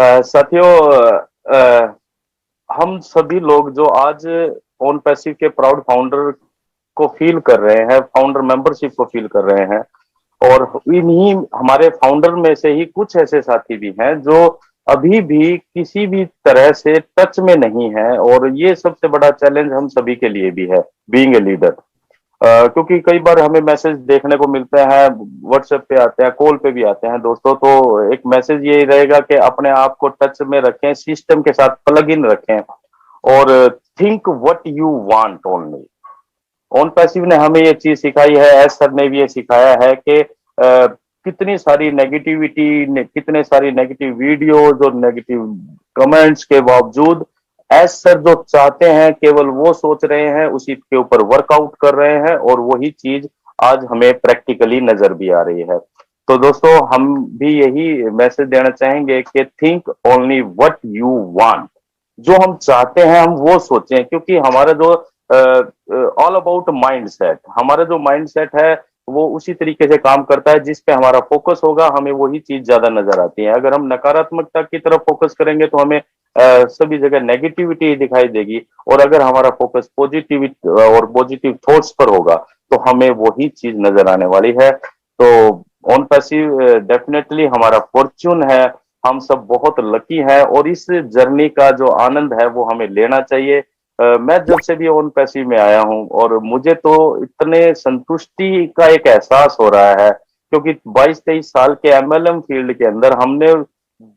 साथियों, हम सभी लोग जो आज ओन पैसिव के प्राउड फाउंडर को फील कर रहे हैं, फाउंडर मेंबरशिप को फील कर रहे हैं, और इन्हीं हमारे फाउंडर में से ही कुछ ऐसे साथी भी हैं जो अभी भी किसी भी तरह से टच में नहीं है, और ये सबसे बड़ा चैलेंज हम सभी के लिए भी है, बीइंग ए लीडर। क्योंकि कई बार हमें मैसेज देखने को मिलते हैं, व्हाट्सएप पे आते हैं, कॉल पे भी आते हैं दोस्तों। तो एक मैसेज ये रहेगा कि अपने आप को टच में रखें, सिस्टम के साथ प्लग इन रखें, और think what you want only. On passive ने हमें ये चीज सिखाई है, एस सर ने भी ये सिखाया है कि कितनी सारी नेगेटिविटी, कितने सारी नेगेटिव वीडियोज और नेगेटिव कमेंट्स के बावजूद एस सर जो चाहते हैं केवल वो सोच रहे हैं, उसी के ऊपर वर्कआउट कर रहे हैं, और वही चीज आज हमें प्रैक्टिकली नजर भी आ रही है। तो दोस्तों, हम भी यही मैसेज देना चाहेंगे कि think only what you want. जो हम चाहते हैं हम वो सोचें, क्योंकि हमारा जो ऑल अबाउट माइंड सेट, हमारा जो माइंड सेट है वो उसी तरीके से काम करता है। जिस पे हमारा फोकस होगा हमें वही चीज ज्यादा नजर आती है। अगर हम नकारात्मकता की तरफ फोकस करेंगे तो हमें सभी जगह नेगेटिविटी दिखाई देगी, और अगर हमारा फोकस पॉजिटिविटी और पॉजिटिव थॉट्स पर होगा तो हमें वही चीज नजर आने वाली है। तो ऑन पैसिव डेफिनेटली हमारा फॉर्च्यून है, हम सब बहुत लकी हैं, और इस जर्नी का जो आनंद है वो हमें लेना चाहिए। मैं जब से भी ओन पैसिव में आया हूं, और मुझे तो इतने संतुष्टि का एक एहसास हो रहा है, क्योंकि 22-23 साल के एमएलएम फील्ड के अंदर हमने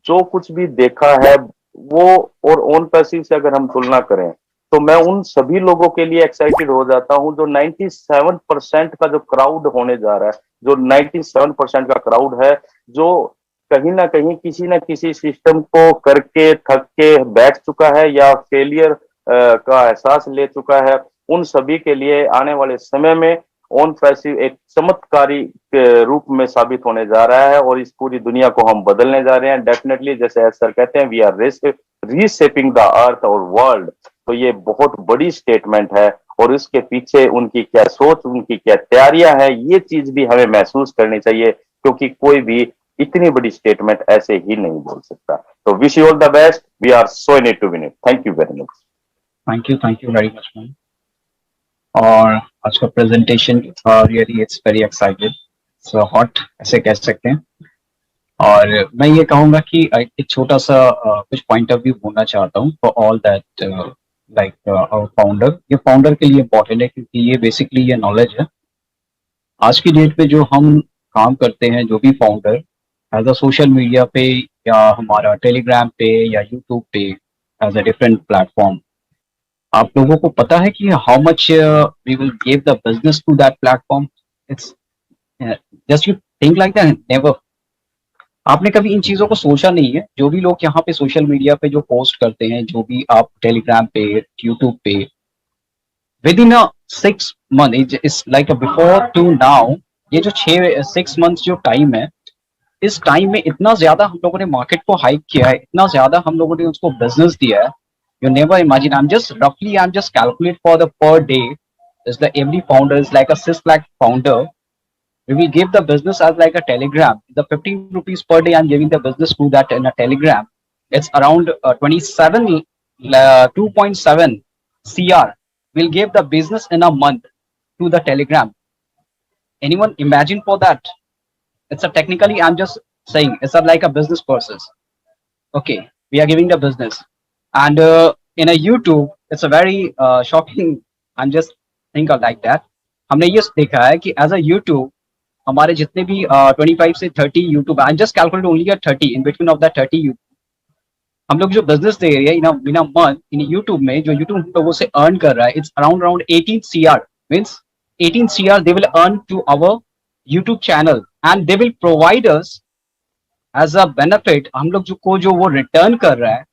जो कुछ भी देखा है वो, और ओन पैसिव से अगर हम तुलना करें तो मैं उन सभी लोगों के लिए एक्साइटेड हो जाता हूं जो 97% का जो क्राउड होने जा रहा है, जो 97% का क्राउड है, जो कहीं ना कहीं किसी ना किसी सिस्टम को करके थक के बैठ चुका है या फेलियर का एहसास ले चुका है। उन सभी के लिए आने वाले समय में ऑन पैसिव एक चमत्कारी के रूप में साबित होने जा रहा है, और इस पूरी दुनिया को हम बदलने जा रहे हैं। डेफिनेटली, जैसे सर कहते हैं, we are reshaping the earth और वर्ल्ड। तो ये बहुत बड़ी स्टेटमेंट है, और इसके पीछे उनकी क्या सोच, उनकी क्या तैयारियां हैं, ये चीज भी हमें महसूस करनी चाहिए, क्योंकि कोई भी इतनी बड़ी स्टेटमेंट ऐसे ही नहीं बोल सकता। तो wish you all the best, we are so in it to win it. Thank you very much. Thank you very much ma'am. और आज का presentation really it's very excited, so hot ऐसे कह सकते हैं। और मैं ये कहूंगा कि एक छोटा सा कुछ पॉइंट ऑफ व्यू बोलना चाहता हूँ for all that, like our founder. ये फाउंडर के लिए इम्पोर्टेंट है क्योंकि ये बेसिकली ये नॉलेज है। आज की डेट पे जो हम काम करते हैं, जो भी founder as a social media पे या हमारा टेलीग्राम पे या यूट्यूब पे एज अ डिफरेंट प्लेटफॉर्म, आप लोगों को पता है कि how much we will give the business to that platform. It's just you think like that, never. आपने कभी इन चीजों को सोचा नहीं है? जो भी लोग यहाँ पे सोशल मीडिया पे जो पोस्ट करते हैं, जो भी आप टेलीग्राम पे, यूट्यूब पे, within a 6 month, is like before to now, ये जो 6 मंथ जो टाइम है, इस टाइम में इतना ज्यादा हम लोगों ने मार्केट को हाइक किया है, इतना ज्यादा हम लोगों ने उसको बिजनेस दिया है। You never imagine. I'm just calculate for the per day. Is the every founder is like a 6 lakh founder. We will give the business as like a telegram. The 15 rupees per day I'm giving the business to that in a telegram. It's around 27 2.7 CR. We'll give the business in a month to the telegram. Anyone imagine for that? It's a technically I'm just saying it's a, like a business process. Okay, we are giving the business, and in a YouTube it's a very shocking. I'm just think of like that. हमने ये देखा है कि as a YouTube हमारे जितने भी 25 से 30 YouTube, I just calculate only 30 in between of the 30 YouTube, हम लोग जो बिजनेस दे रहे हैं इन अ मंथ इन यूट्यूब में, जो यूट्यूब हम लोगों से अर्न कर रहा है, it's around 18 CR. Means 18 CR they will earn to our YouTube channel, and they will provide us as a benefit. हम लोग जो वो रिटर्न कर रहा है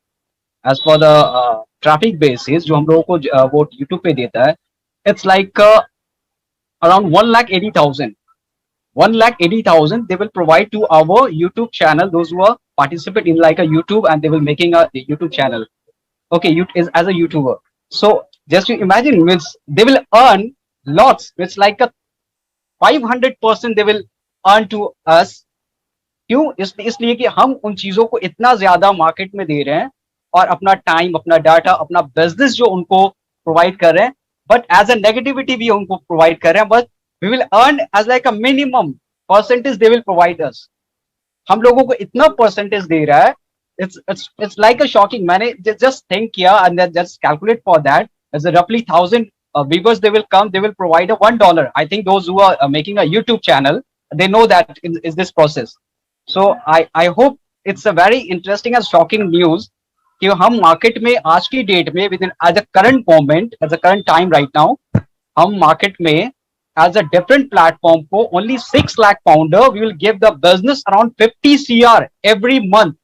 as per the traffic basis, जो हम लोगों को वो यूट्यूब पे देता है, it's like around 1,80,000. 1,80,000 they will provide to our YouTube channel. Those who are participate in like a YouTube and they will making a YouTube channel. Okay, you is as a YouTuber. So just you imagine, means they will earn lots. It's like a 500% they will earn to us क्यों? इसलिए कि हम उन चीजों को इतना ज्यादा market में दे रहे हैं और अपना टाइम, अपना डाटा, अपना बिजनेस जो उनको प्रोवाइड कर रहे हैं, बट एज अ नेगेटिविटी भी उनको प्रोवाइड कर रहे हैं, but we will earn as like a minimum percentage they will provide us. हम लोगों को इतना परसेंटेज दे रहा है, it's like a shocking. मैंने just think किया and then just calculate for that as a roughly 1,000 viewers they will come, they will provide a $1. I think those who are making a YouTube channel, they know that is this process. So I hope it's a very interesting and shocking news कि हम market में आज की date में within as a current moment, as a current time right now, हम market में as a different platform for only 6 lakh founder, we will give the business around 50 CR every month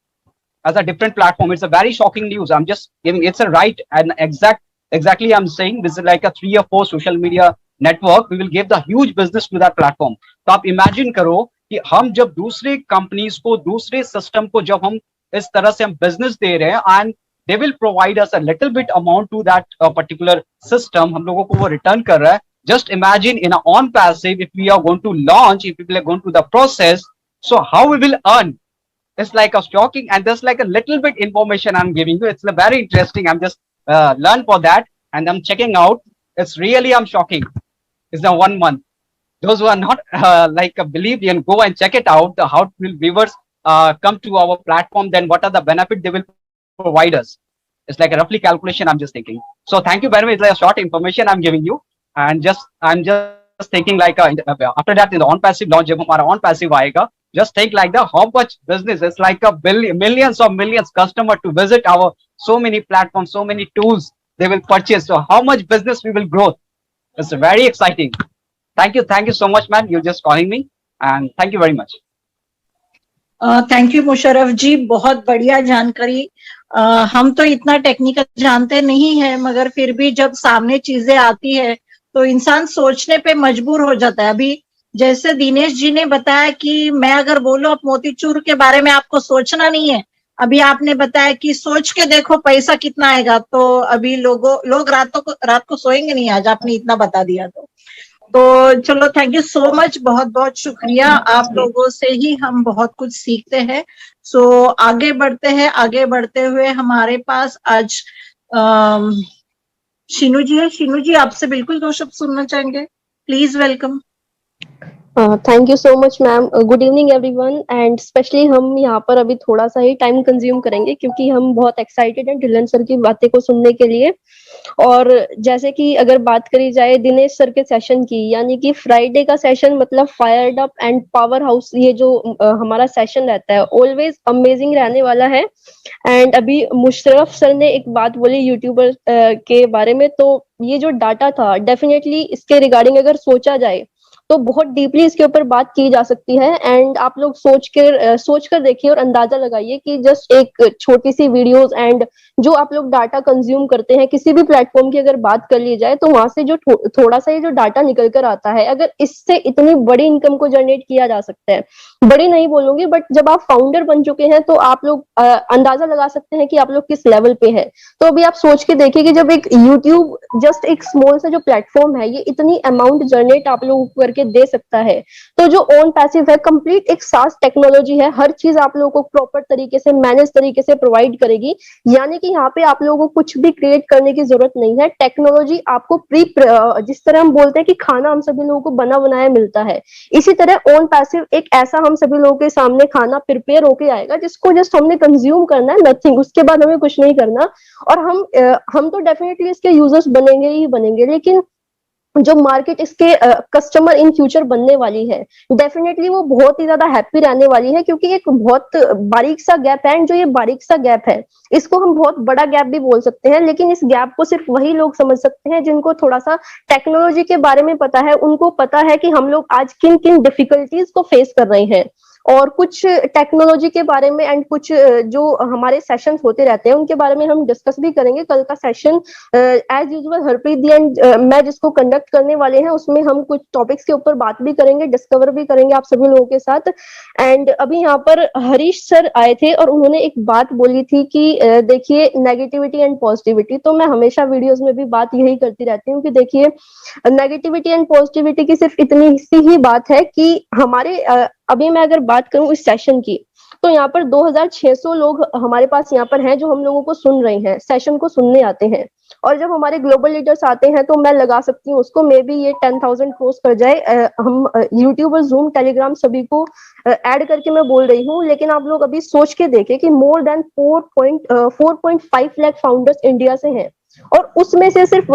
as a different platform. It's a very shocking news. I'm just giving, it's a right and exactly I'm saying this is like a 3 or 4 social media network. We will give the huge business to that platform. तो आप imagine करो कि हम जब दूसरे companies को, दूसरे system को जब हम इस तरह से हम business दे रहे हैं and they will provide us a little bit amount to that particular system, हम लोगों को वो return कर रहा है. Just imagine in a on passive, if we are going to launch, if we are going to the process, so how we will earn? It's like a shocking, and there's like a little bit information I'm giving you. It's very interesting. I'm just learn for that, and I'm checking out. It's really shocking. It's the 1 month. Those who are not believe and go and check it out. How will viewers come to our platform? Then what are the benefit they will provide us? It's like a roughly calculation. I'm just thinking. So thank you very much. It's like a short information I'm giving you. And I'm just thinking like after that in the on passive launch, जब हमारा on passive आएगा, just think like the how much business. It's like a millions of millions customer to visit our so many platforms, so many tools they will purchase. So how much business we will grow? It's very exciting. Thank you so much, man. You're just calling me, and thank you very much. Thank you Musharraf ji, बहुत बढ़िया जानकारी। हम तो इतना technical जानते नहीं है, मगर फिर भी जब सामने चीजें आती है तो इंसान सोचने पे मजबूर हो जाता है। अभी जैसे दिनेश जी ने बताया कि मैं अगर बोलूं अब मोतीचूर के बारे में आपको सोचना नहीं है, अभी आपने बताया कि सोच के देखो पैसा कितना आएगा, तो अभी लोग रात को सोएंगे नहीं आज आपने इतना बता दिया। तो चलो थैंक यू सो मच, बहुत बहुत शुक्रिया। आप लोगों से ही हम बहुत कुछ सीखते हैं। सो आगे बढ़ते हैं। आगे बढ़ते हुए हमारे पास आज शीनू जी है। शीनू जी आपसे बिल्कुल 2 शब्द सुनना चाहेंगे, please welcome. Thank you so much ma'am. Good evening everyone, and specially हम यहाँ पर अभी थोड़ा सा ही टाइम कंज्यूम करेंगे क्योंकि हम बहुत एक्साइटेड हैं ढिल्लन सर की बातें को सुनने के लिए। और जैसे कि अगर बात करी जाए दिनेश सर के सेशन की, यानी कि फ्राइडे का सेशन मतलब fired up and power house, ये जो हमारा सेशन रहता है ऑलवेज अमेजिंग रहने वाला है। एंड अभी मुशर्रफ सर ने एक बात बोली यूट्यूबर के बारे में, तो ये जो डाटा था डेफिनेटली इसके रिगार्डिंग अगर सोचा जाए तो बहुत डीपली इसके ऊपर बात की जा सकती है। एंड आप लोग सोच कर देखिए और अंदाजा लगाइए कि जस्ट एक छोटी सी वीडियोस एंड जो आप लोग डाटा कंज्यूम करते हैं किसी भी प्लेटफॉर्म की अगर बात कर ली जाए, तो वहां से जो थोड़ा सा ये जो डाटा निकल कर आता है, अगर इससे इतनी बड़ी इनकम को जनरेट किया जा सकता है, बड़ी नहीं बोलूंगी बट जब आप फाउंडर बन चुके हैं तो आप लोग अंदाजा लगा सकते हैं कि आप लोग किस लेवल पे है। तो अभी आप सोच के देखिए कि जब एक यूट्यूब जस्ट एक स्मॉल सा जो प्लेटफॉर्म है ये इतनी अमाउंट जनरेट आप लोग करके दे सकता है, तो जो ओन पैसिव है कंप्लीट एक सास टेक्नोलॉजी है, हर चीज आप लोगों को प्रॉपर तरीके से मैनेज तरीके से प्रोवाइड करेगी। यानी कि यहाँ पे आप लोगों को कुछ भी क्रिएट करने की जरूरत नहीं है, टेक्नोलॉजी आपको जिस तरह हम बोलते हैं कि खाना हम सभी लोगों को बना बनाया मिलता है, इसी तरह ओन पैसिव एक ऐसा हम सभी लोगों के सामने खाना प्रिपेयर होके आएगा जिसको जस्ट हमने कंज्यूम करना है, नथिंग, उसके बाद हमें कुछ नहीं करना। और हम तो डेफिनेटली इसके यूजर्स बनेंगे ही बनेंगे, लेकिन जो मार्केट इसके कस्टमर इन फ्यूचर बनने वाली है डेफिनेटली वो बहुत ही ज्यादा हैप्पी रहने वाली है, क्योंकि एक बहुत बारीक सा गैप है। एंड जो ये बारीक सा गैप है इसको हम बहुत बड़ा गैप भी बोल सकते हैं, लेकिन इस गैप को सिर्फ वही लोग समझ सकते हैं जिनको थोड़ा सा टेक्नोलॉजी के बारे में पता है, उनको पता है कि हम लोग आज किन किन डिफिकल्टीज को फेस कर रहे हैं। और कुछ टेक्नोलॉजी के बारे में एंड कुछ जो हमारे सेशंस होते रहते हैं उनके बारे में हम डिस्कस भी करेंगे। कल का session as usual Harpreet di and मैं जिसको कंडक्ट करने वाले हैं उसमें हम कुछ टॉपिक्स के ऊपर बात भी करेंगे, डिस्कवर भी करेंगे आप सभी लोगों के साथ। एंड अभी यहाँ पर हरीश सर आए थे और उन्होंने एक बात बोली थी कि देखिए नेगेटिविटी एंड पॉजिटिविटी, तो मैं हमेशा वीडियोज में भी बात यही करती रहती हूँ कि देखिए नेगेटिविटी एंड पॉजिटिविटी की सिर्फ इतनी सी ही बात है कि अभी मैं अगर बात करूं इस सेशन की, तो यहाँ पर 2600 लोग हमारे पास यहाँ पर हैं जो हम लोगों को सुन रहे हैं, सेशन को सुनने आते हैं। और जब हमारे ग्लोबल लीडर्स आते हैं तो मैं लगा सकती हूँ उसको, मे बी ये 10,000 क्रॉस कर जाए। हम यूट्यूब और जूम टेलीग्राम सभी को ऐड करके मैं बोल रही हूँ, लेकिन आप लोग अभी सोच के देखें कि more than 4.5 lakh founders India से हैं, और उसमें से सिर्फ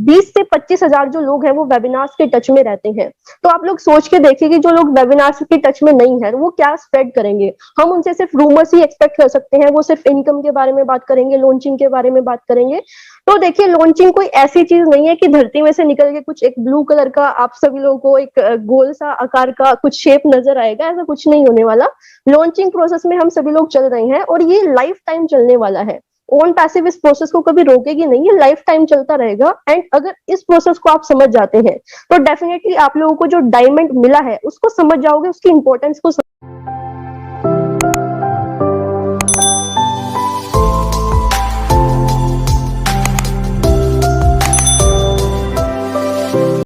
20 से 25 हजार जो लोग हैं वो वेबिनार्स के टच में रहते हैं। तो आप लोग सोच के देखिए कि जो लोग वेबिनार्स के टच में नहीं है वो क्या स्प्रेड करेंगे। हम उनसे सिर्फ रूमर्स ही एक्सपेक्ट कर सकते हैं, वो सिर्फ इनकम के बारे में बात करेंगे, लॉन्चिंग के बारे में बात करेंगे। तो देखिए, लॉन्चिंग कोई ऐसी चीज नहीं है कि धरती में से निकल के कुछ एक ब्लू कलर का आप सभी लोगों को एक गोल सा आकार का कुछ शेप नजर आएगा, ऐसा कुछ नहीं होने वाला। लॉन्चिंग प्रोसेस में हम सभी लोग चल रहे हैं और ये लाइफ टाइम चलने वाला है। ओन पैसिव इस प्रोसेस को कभी रोकेगी नहीं, ये लाइफ टाइम चलता रहेगा। एंड अगर इस प्रोसेस को आप समझ जाते हैं तो डेफिनेटली आप लोगों को जो डायमंड मिला है उसको समझ जाओगे, उसकी इंपॉर्टेंस को